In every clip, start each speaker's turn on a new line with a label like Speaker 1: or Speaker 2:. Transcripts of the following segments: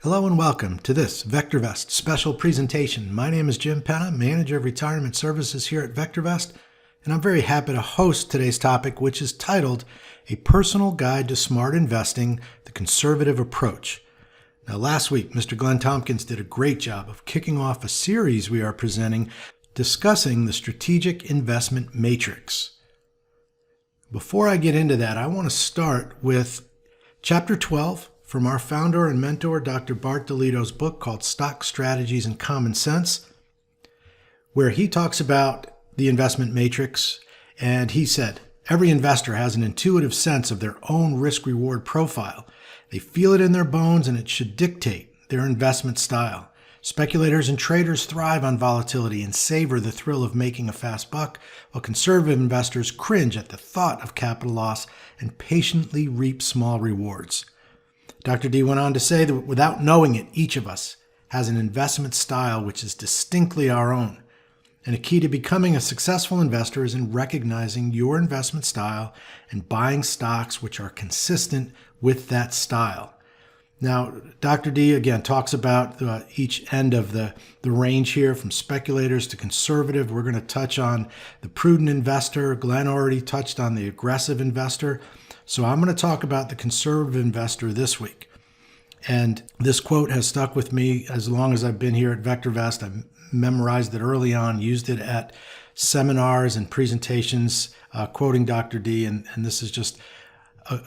Speaker 1: Hello and welcome to this VectorVest special presentation. My name is Jim Penna, Manager of Retirement Services here at VectorVest, and I'm very happy to host today's topic, which is titled A Personal Guide to Smart Investing, the Conservative Approach. Now, last week, Mr. Glenn Tompkins did a great job of kicking off a series we are presenting discussing the Strategic Investment Matrix. Before I get into that, I want to start with Chapter 12 from our founder and mentor, Dr. DiLiddo's book called Stock Strategies and Common Sense, where he talks about the investment matrix. And he said, every investor has an intuitive sense of their own risk-reward profile. They feel it in their bones, and it should dictate their investment style. Speculators and traders thrive on volatility and savor the thrill of making a fast buck, while conservative investors cringe at the thought of capital loss and patiently reap small rewards. Dr. D went on to say that without knowing it, each of us has an investment style which is distinctly our own. And a key to becoming a successful investor is in recognizing your investment style and buying stocks which are consistent with that style. Now, Dr. D, again, talks about each end of the range here, from speculators to conservative. We're going to touch on the prudent investor. Glenn already touched on the aggressive investor. So I'm going to talk about the conservative investor this week. And this quote has stuck with me as long as I've been here at VectorVest. I memorized it early on, used it at seminars and presentations, quoting Dr. D. And this is just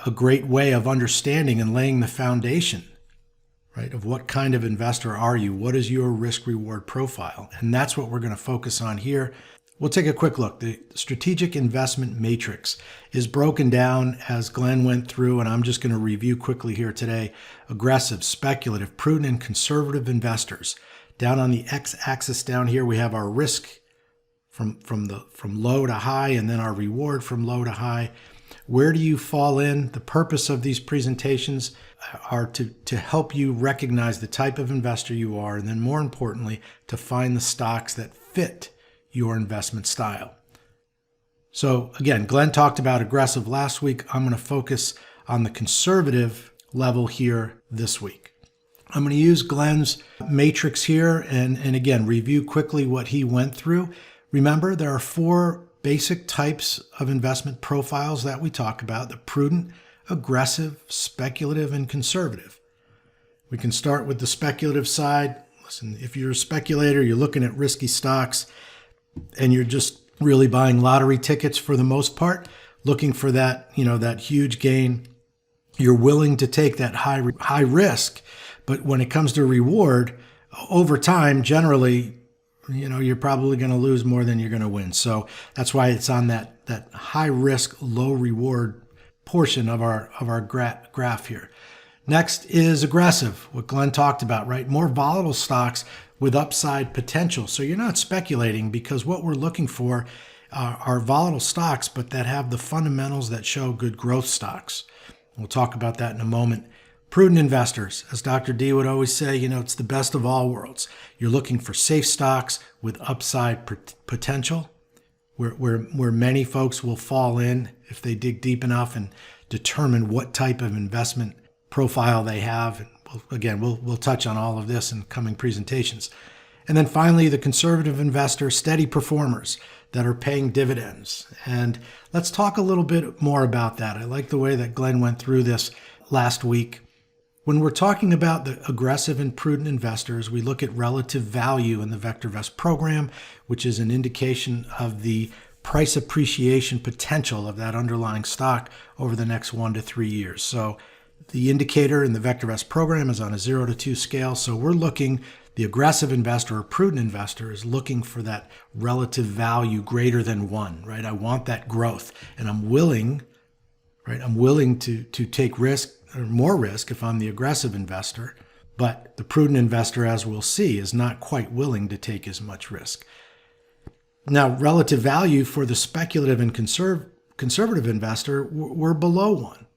Speaker 1: a great way of understanding and laying the foundation, right, of what kind of investor are you? What is your risk-reward profile? And that's what we're going to focus on here. We'll take a quick look. The Strategic Investment Matrix is broken down as Glenn went through, and I'm just going to review quickly here today. Aggressive, speculative, prudent, and conservative investors. Down on the x-axis down here, we have our risk from low to high, and then our reward from low to high. Where do you fall in? The purpose of these presentations are to help you recognize the type of investor you are, and then more importantly, to find the stocks that fit your investment style. So again, Glenn talked about aggressive last week. I'm going to focus on the conservative level here this week. I'm going to use Glenn's matrix here and again, review quickly what he went through. Remember, there are four basic types of investment profiles that we talk about: the prudent, aggressive, speculative, and conservative. We can start with the speculative side. Listen, if you're a speculator, you're looking at risky stocks, and you're just really buying lottery tickets for the most part, looking for that, that huge gain. You're willing to take that high risk, but when it comes to reward, over time, generally, you're probably going to lose more than you're going to win. So that's why it's on that high risk, low reward portion of our graph here. Next is aggressive, what Glenn talked about, right? More volatile stocks with upside potential. So you're not speculating, because what we're looking for are volatile stocks, but that have the fundamentals that show good growth stocks. We'll talk about that in a moment. Prudent investors, as Dr. D would always say, it's the best of all worlds. You're looking for safe stocks with upside potential, where many folks will fall in if they dig deep enough and determine what type of investment profile they have. Again, we'll touch on all of this in coming presentations. And then finally, the conservative investor, steady performers that are paying dividends. And let's talk a little bit more about that. I like the way that Glenn went through this last week. When we're talking about the aggressive and prudent investors, we look at relative value in the VectorVest program, which is an indication of the price appreciation potential of that underlying stock over the next 1 to 3 years. So the indicator in the VectorVest program is on a 0 to 2 scale. So we're looking, the aggressive investor or prudent investor is looking for that relative value greater than 1, right? I want that growth, and I'm willing, right? I'm willing to take risk or more risk if I'm the aggressive investor, but the prudent investor, as we'll see, is not quite willing to take as much risk. Now, relative value for the speculative and conservative investor, we're below 1,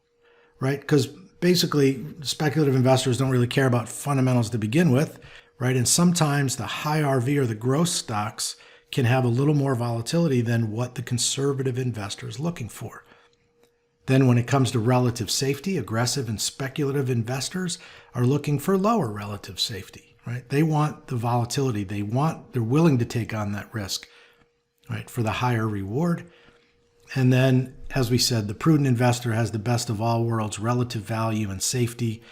Speaker 1: right? Because basically, speculative investors don't really care about fundamentals to begin with, right? And sometimes the high RV or the growth stocks can have a little more volatility than what the conservative investor is looking for. Then when it comes to relative safety, aggressive and speculative investors are looking for lower relative safety, right? They want the volatility. They're willing to take on that risk, right, for the higher reward. And then, as we said, the prudent investor has the best of all worlds, relative value and safety,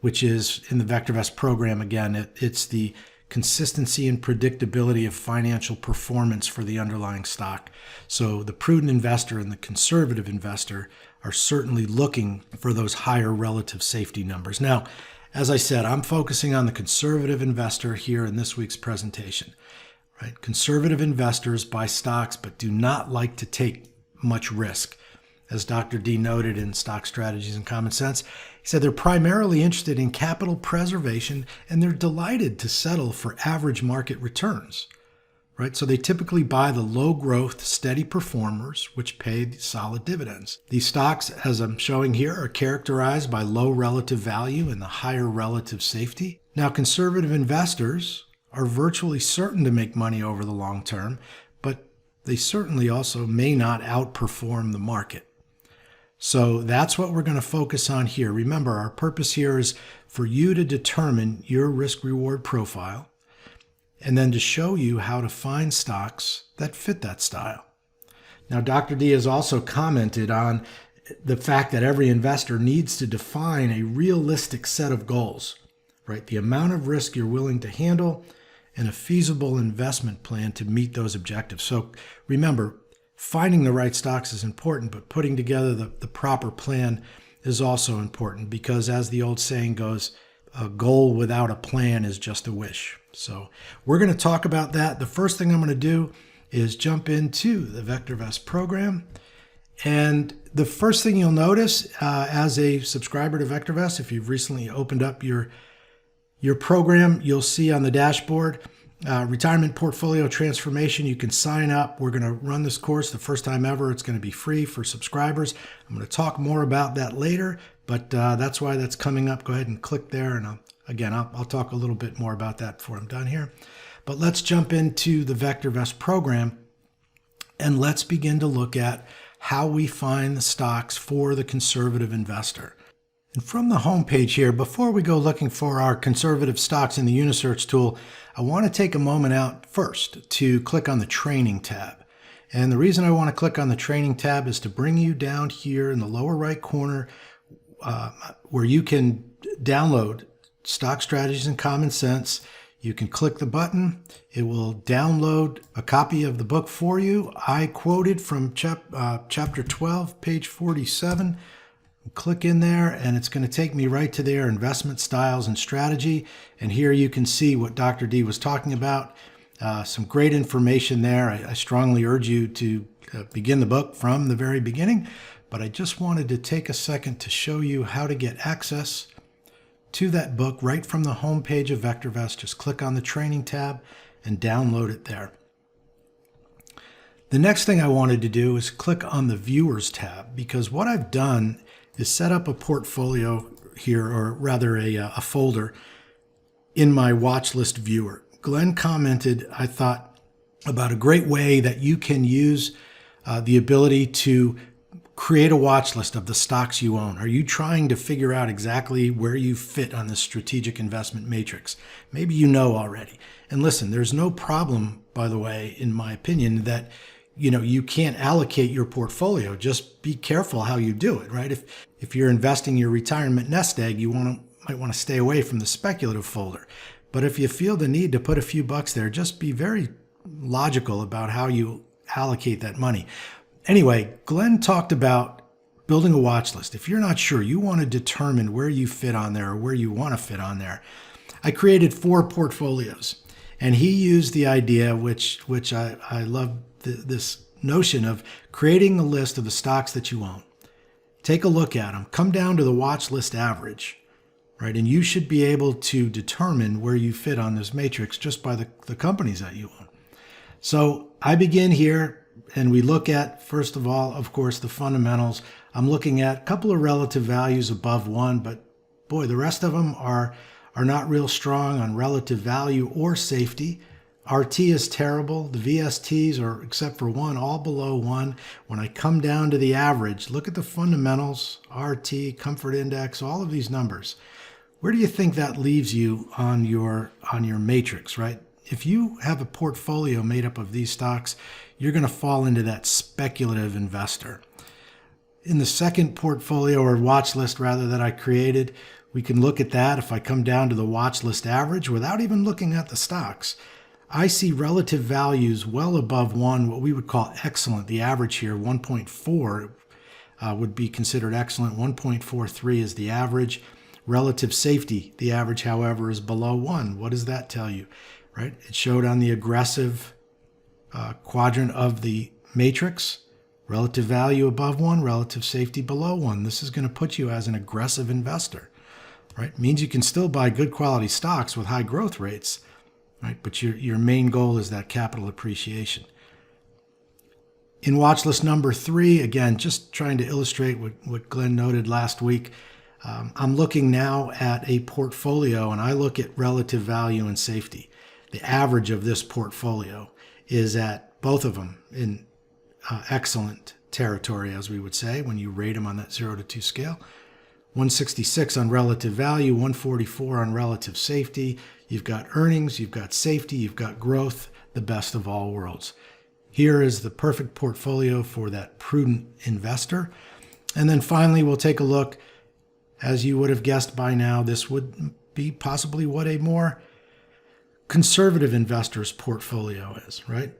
Speaker 1: which is in the VectorVest program. Again, it's the consistency and predictability of financial performance for the underlying stock. So the prudent investor and the conservative investor are certainly looking for those higher relative safety numbers. Now, as I said, I'm focusing on the conservative investor here in this week's presentation. Right? Conservative investors buy stocks but do not like to take much risk. As Dr. D noted in Stock Strategies and Common Sense, he said they're primarily interested in capital preservation and they're delighted to settle for average market returns. Right? So they typically buy the low growth, steady performers, which pay solid dividends. These stocks, as I'm showing here, are characterized by low relative value and the higher relative safety. Now, conservative investors are virtually certain to make money over the long term, but they certainly also may not outperform the market. So that's what we're going to focus on here. Remember, our purpose here is for you to determine your risk-reward profile and then to show you how to find stocks that fit that style. Now, Dr. D has also commented on the fact that every investor needs to define a realistic set of goals, right? The amount of risk you're willing to handle and a feasible investment plan to meet those objectives. So remember, finding the right stocks is important, but putting together the proper plan is also important because, as the old saying goes, a goal without a plan is just a wish. So we're going to talk about that. The first thing I'm going to do is jump into the VectorVest program. And the first thing you'll notice as a subscriber to VectorVest, if you've recently opened up your program, you'll see on the dashboard, retirement portfolio transformation. You can sign up. We're going to run this course the first time ever. It's going to be free for subscribers. I'm going to talk more about that later, but that's why that's coming up. Go ahead and click there. And I'll talk a little bit more about that before I'm done here. But let's jump into the VectorVest program and let's begin to look at how we find the stocks for the conservative investor. And from the home page here, before we go looking for our conservative stocks in the Unisearch tool, I want to take a moment out first to click on the Training tab. And the reason I want to click on the Training tab is to bring you down here in the lower right corner where you can download Stock Strategies and Common Sense. You can click the button. It will download a copy of the book for you. I quoted from chapter 12, page 47. Click in there and it's going to take me right to their investment styles and strategy. And here you can see what Dr. D was talking about. Some great information there. I strongly urge you to begin the book from the very beginning. But I just wanted to take a second to show you how to get access to that book right from the home page of VectorVest. Just click on the Training tab and download it there. The next thing I wanted to do is click on the Viewers tab, because what I've done is set up a portfolio here, or rather a folder in my watch list viewer. Glenn commented, I thought, about a great way that you can use the ability to create a watch list of the stocks you own. Are you trying to figure out exactly where you fit on this strategic investment matrix? Maybe you know already. And listen, there's no problem, by the way, in my opinion, that you can't allocate your portfolio. Just be careful how you do it, right? If you're investing your retirement nest egg, you might want to stay away from the speculative folder. But if you feel the need to put a few bucks there, just be very logical about how you allocate that money. Anyway, Glenn talked about building a watch list. If you're not sure, you want to determine where you fit on there or where you want to fit on there. I created 4 portfolios, and he used the idea, which I love, this notion of creating a list of the stocks that you own. Take a look at them. Come down to the watch list average, right? And you should be able to determine where you fit on this matrix just by the companies that you own. So I begin here, and we look at, first of all, of course, the fundamentals. I'm looking at a couple of relative values above 1, but boy, the rest of them are not real strong on relative value or safety. RT is terrible. The VSTs are, except for one, all below one. When I come down to the average, look at the fundamentals, RT, comfort index, all of these numbers. Where do you think that leaves you on your matrix, right? If you have a portfolio made up of these stocks, you're going to fall into that speculative investor. In the second portfolio, or watch list rather, that I created, we can look at that. If I come down to the watch list average without even looking at the stocks, I see relative values well above one, what we would call excellent. The average here, 1.4 would be considered excellent. 1.43 is the average. Relative safety, the average, however, is below one. What does that tell you, right? It showed on the aggressive quadrant of the matrix, relative value above one, relative safety below one. This is going to put you as an aggressive investor, right? It means you can still buy good quality stocks with high growth rates, right? But your main goal is that capital appreciation. In watch list number 3, again, just trying to illustrate what Glenn noted last week, I'm looking now at a portfolio, and I look at relative value and safety. The average of this portfolio is at both of them in excellent territory, as we would say, when you rate them on that 0 to 2 scale. 166 on relative value, 144 on relative safety. You've got earnings, you've got safety, you've got growth, the best of all worlds. Here is the perfect portfolio for that prudent investor. And then finally, we'll take a look. As you would have guessed by now, this would be possibly what a more conservative investor's portfolio is, right?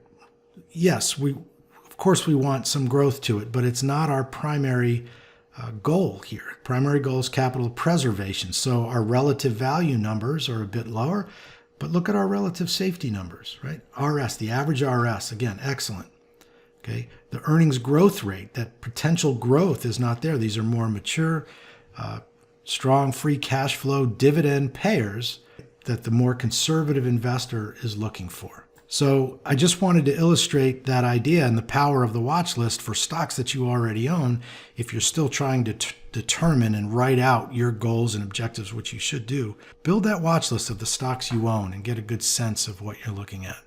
Speaker 1: Yes, of course we want some growth to it, but it's not our primary goal here. Primary goal is capital preservation. So our relative value numbers are a bit lower, but look at our relative safety numbers, right? RS, the average RS, again, excellent. Okay, the earnings growth rate, that potential growth is not there. These are more mature, strong free cash flow dividend payers that the more conservative investor is looking for. So I just wanted to illustrate that idea and the power of the watch list for stocks that you already own. If you're still trying to determine and write out your goals and objectives, which you should do, build that watch list of the stocks you own and get a good sense of what you're looking at.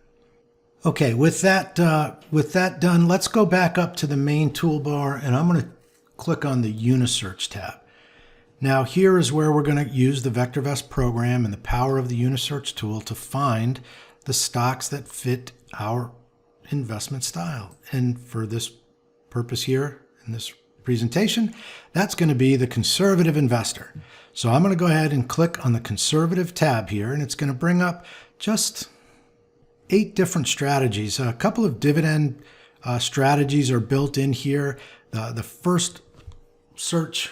Speaker 1: Okay, with that done, let's go back up to the main toolbar, and I'm going to click on the Unisearch tab. Now here is where we're going to use the VectorVest program and the power of the Unisearch tool to find the stocks that fit our investment style. And for this purpose here in this presentation, that's going to be the conservative investor. So I'm going to go ahead and click on the conservative tab here, and it's going to bring up just 8 different strategies. A couple of dividend strategies are built in here. The first search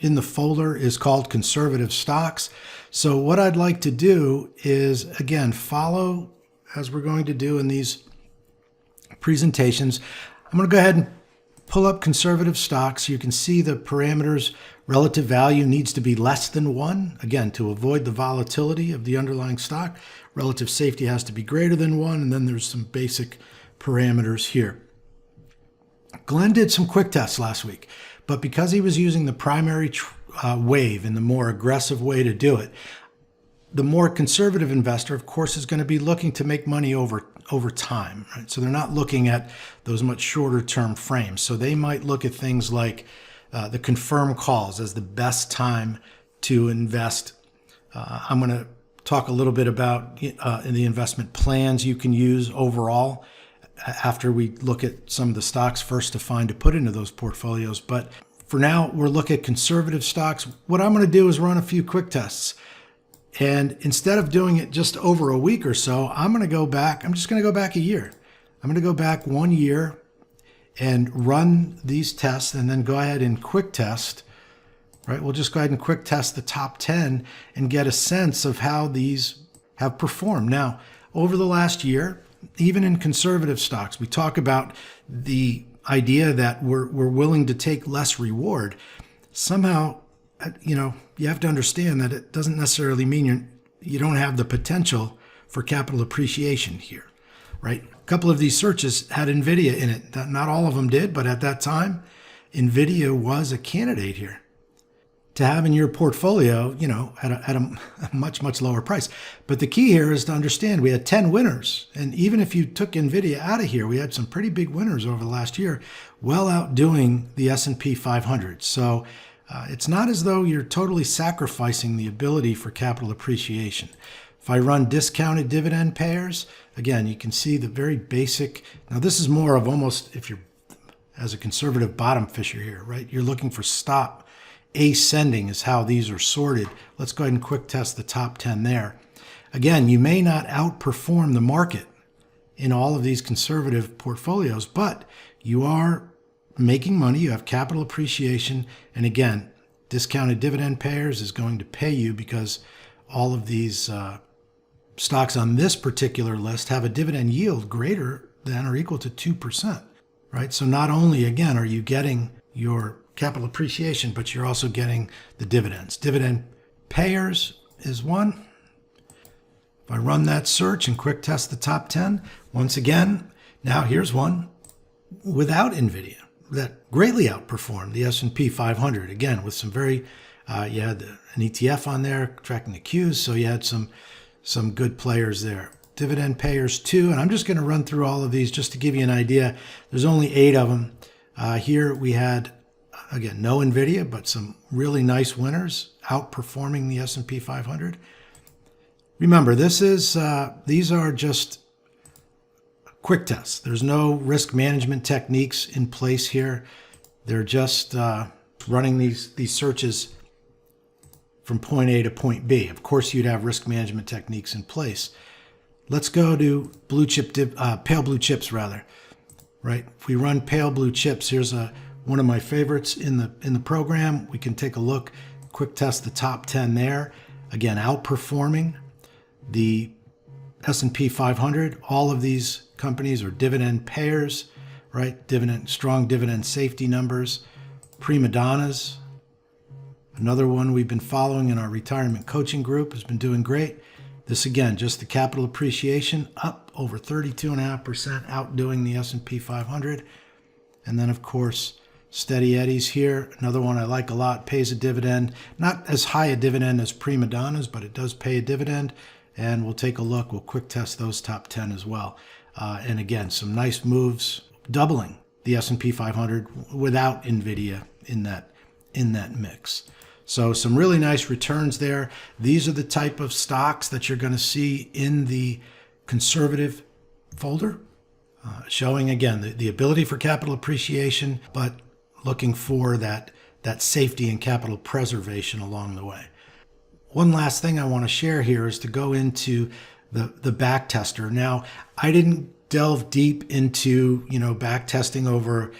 Speaker 1: in the folder is called conservative stocks. So what I'd like to do is, again, follow as we're going to do in these presentations. I'm going to go ahead and pull up conservative stocks. You can see the parameters. Relative value needs to be less than 1, again, to avoid the volatility of the underlying stock. Relative safety has to be greater than 1, and then there's some basic parameters here. Glenn did some quick tests last week, but because he was using the primary wave and the more aggressive way to do it, the more conservative investor, of course, is going to be looking to make money over time, right? So they're not looking at those much shorter term frames. So they might look at things like the confirmed calls as the best time to invest. I'm going to talk a little bit about in the investment plans you can use overall after we look at some of the stocks first to find to put into those portfolios. But for now, we're looking at conservative stocks. What I'm going to do is run a few quick tests. And instead of doing it just over a week or so, I'm just going to go back a year. I'm going to go back 1 year and run these tests and then go ahead and quick test, right? We'll just go ahead and quick test the top 10 and get a sense of how these have performed. Now, over the last year, even in conservative stocks, we talk about the idea that we're willing to take less reward. Somehow, you have to understand that it doesn't necessarily mean you don't have the potential for capital appreciation here, right? A couple of these searches had NVIDIA in it. Not all of them did, but at that time, NVIDIA was a candidate here. to have in your portfolio, at a much, much lower price. But the key here is to understand we had 10 winners. And even if you took NVIDIA out of here, we had some pretty big winners over the last year, well outdoing the S&P 500. So it's not as though you're totally sacrificing the ability for capital appreciation. If I run discounted dividend payers, again, you can see the very basic. Now, this is more of almost, if you're as a conservative bottom fisher here, right? You're looking for stop ascending is how these are sorted. Let's go ahead and quick test the top 10 there. Again, you may not outperform the market in all of these conservative portfolios, but you are making money. You have capital appreciation. And again, discounted dividend payers is going to pay you because all of these stocks on this particular list have a dividend yield greater than or equal to 2%, right? So not only, again, are you getting your capital appreciation, but you're also getting the dividends. Dividend payers is one. If I run that search and quick test the top 10, once again, now here's one without NVIDIA that greatly outperformed the S&P 500. Again, with some very, you had an ETF on there tracking the Qs, so you had some good players there. Dividend payers too, and I'm just going to run through all of these just to give you an idea. There's only 8 of them. Here we had, again, no NVIDIA, but some really nice winners outperforming the S&P 500. Remember, these are just quick tests. There's no risk management techniques in place here. They're just running these searches from point A to point B. Of course, you'd have risk management techniques in place. Let's go to blue chip, pale blue chips rather. Right? If we run pale blue chips, here's one of my favorites in the program. We can take a look, quick test the top 10 there. Again, outperforming the S&P 500. All of these companies are dividend payers, right? Strong dividend safety numbers. Prima donnas. Another one we've been following in our retirement coaching group has been doing great. This again, just the capital appreciation up over 32.5%, outdoing the S&P 500. And then, of course, Steady Eddies here. Another one I like a lot, pays a dividend. Not as high a dividend as Prima donnas, but it does pay a dividend. And we'll take a look. We'll quick test those top 10 as well. And again, some nice moves, doubling the S&P 500 without NVIDIA in that mix. So some really nice returns there. These are the type of stocks that you're going to see in the conservative folder, showing, again, the ability for capital appreciation, but looking for that safety and capital preservation along the way. One last thing I want to share here is to go into the back tester. Now, I didn't delve deep into back testing over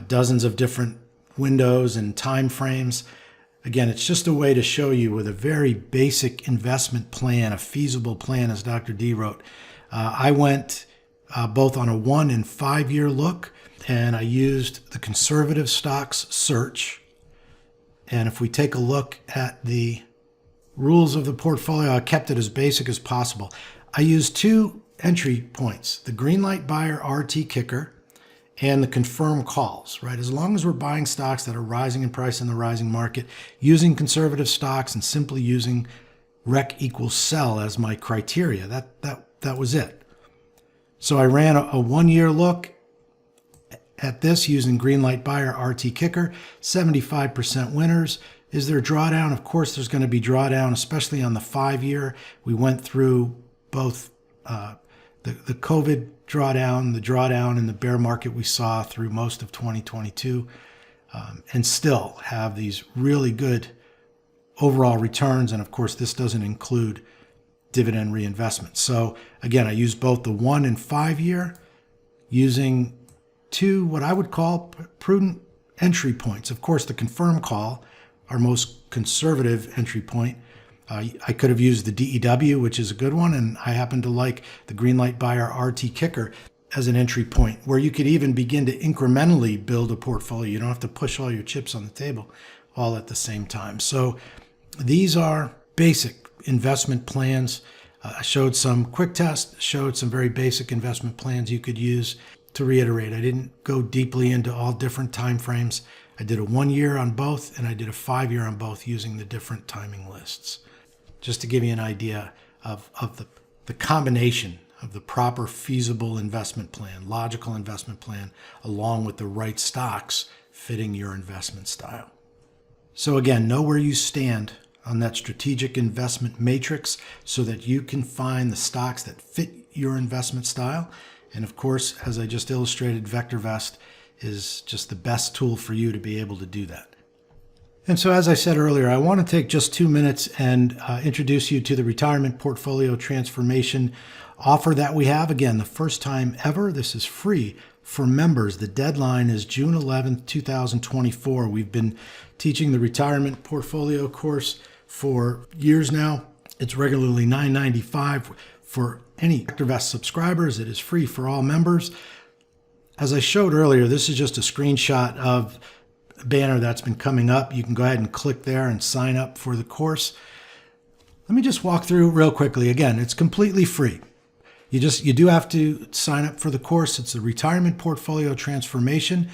Speaker 1: dozens of different windows and time frames. Again, it's just a way to show you with a very basic investment plan, a feasible plan, as Dr. D wrote. I went both on a 1 and 5 year look, and I used the conservative stocks search. And if we take a look at the rules of the portfolio, I kept it as basic as possible. I used 2 entry points, the green light buyer RT kicker and the confirm calls, right? As long as we're buying stocks that are rising in price in the rising market, using conservative stocks and simply using rec equals sell as my criteria, that was it. So I ran a 1 year look at this using green light buyer RT kicker, 75% winners. Is there drawdown? Of course there's going to be drawdown, especially on the 5 year. We went through both the COVID drawdown, the drawdown in the bear market we saw through most of 2022, and still have these really good overall returns. And of course, this doesn't include dividend reinvestment. So again, I use both the 1 and 5 year, using 2 what I would call prudent entry points. Of course, the confirm call, our most conservative entry point. I could have used the DEW, which is a good one, and I happen to like the green light buyer RT kicker as an entry point, where you could even begin to incrementally build a portfolio. You don't have to push all your chips on the table all at the same time. So these are basic investment plans. I showed some quick tests, showed some very basic investment plans you could use. To reiterate, I didn't go deeply into all different time frames. I did a 1 year on both, and I did a 5 year on both using the different timing lists. Just to give you an idea of the combination of the proper feasible investment plan, logical investment plan, along with the right stocks fitting your investment style. So again, know where you stand on that strategic investment matrix so that you can find the stocks that fit your investment style. And of course, as I just illustrated, VectorVest is just the best tool for you to be able to do that. And so, as I said earlier, I want to take just 2 minutes and introduce you to the retirement portfolio transformation offer that we have. Again, the first time ever. This is free for members. The deadline is June 11th, 2024. We've been teaching the retirement portfolio course for years now. It's regularly $9.95 for any VectorVest subscribers. It is free for all members. As I showed earlier, this is just a screenshot of banner that's been coming up. You can go ahead and click there and sign up for the course. Let me just walk through real quickly. Again, it's completely free. You do have to sign up for the course. It's the Retirement Portfolio Transformation.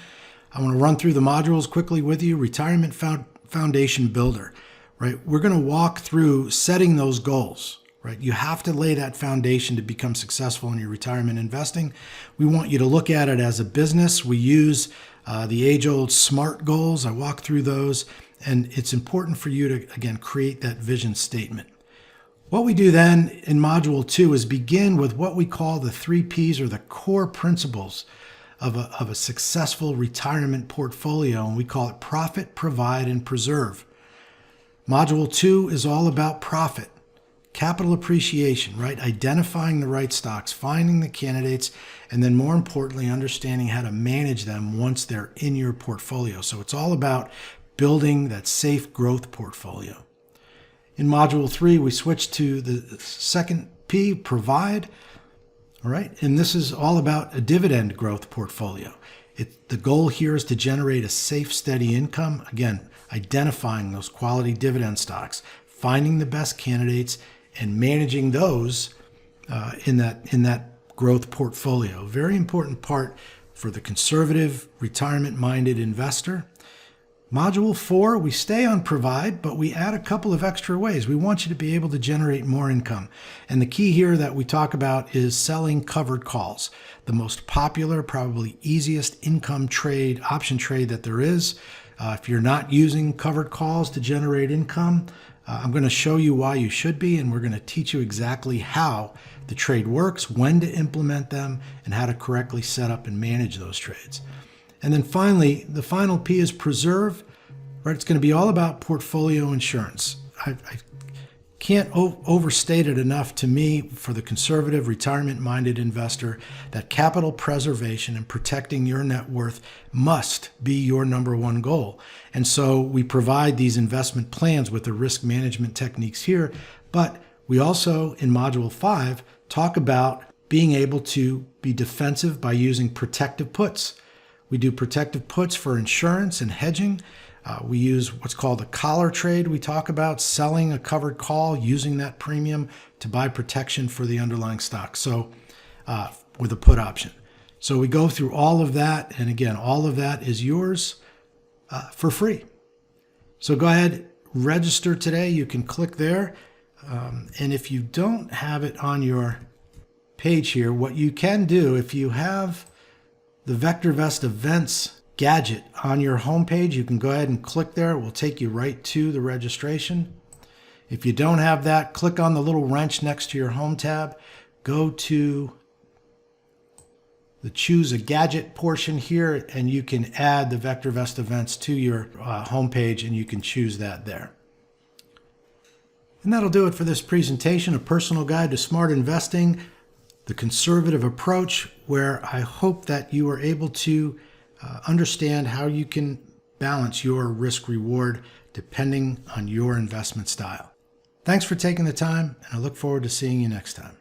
Speaker 1: I want to run through the modules quickly with you. Retirement Foundation Builder, right? We're going to walk through setting those goals, right? You have to lay that foundation to become successful in your retirement investing. We want you to look at it as a business. We use the age-old SMART goals. I walk through those, and it's important for you to, again, create that vision statement. What we do then in Module 2 is begin with what we call the 3 Ps, or the core principles of a successful retirement portfolio, and we call it Profit, Provide, and Preserve. Module 2 is all about profit, capital appreciation, right? Identifying the right stocks, finding the candidates, and then more importantly, understanding how to manage them once they're in your portfolio. So it's all about building that safe growth portfolio. In Module 3, we switch to the second P, Provide. All right, and this is all about a dividend growth portfolio. The goal here is to generate a safe, steady income. Again, identifying those quality dividend stocks, finding the best candidates, and managing those in that growth portfolio. Very important part for the conservative, retirement-minded investor. Module 4, we stay on Provide, but we add a couple of extra ways. We want you to be able to generate more income. And the key here that we talk about is selling covered calls, the most popular, probably easiest income trade, option trade that there is. If you're not using covered calls to generate income, I'm going to show you why you should be, and we're going to teach you exactly how the trade works, when to implement them, and how to correctly set up and manage those trades. And then finally, the final P is Preserve, right? It's going to be all about portfolio insurance. I can't overstate it enough to me, for the conservative, retirement-minded investor, that capital preservation and protecting your net worth must be your number one goal. And so we provide these investment plans with the risk management techniques here, but we also, in Module 5, talk about being able to be defensive by using protective puts. We do protective puts for insurance and hedging. We use what's called a collar trade. We talk about selling a covered call, using that premium to buy protection for the underlying stock. So with a put option. So we go through all of that. And again, all of that is yours for free. So go ahead, register today. You can click there. And if you don't have it on your page here, what you can do, if you have the VectorVest events gadget on your homepage, you can go ahead and click there. It will take you right to the registration. If you don't have that, click on the little wrench next to your home tab. Go to the choose a gadget portion here, and you can add the VectorVest events to your homepage, and you can choose that there. And that'll do it for this presentation, a personal guide to smart investing, the conservative approach, where I hope that you are able to understand how you can balance your risk reward depending on your investment style. Thanks for taking the time, and I look forward to seeing you next time.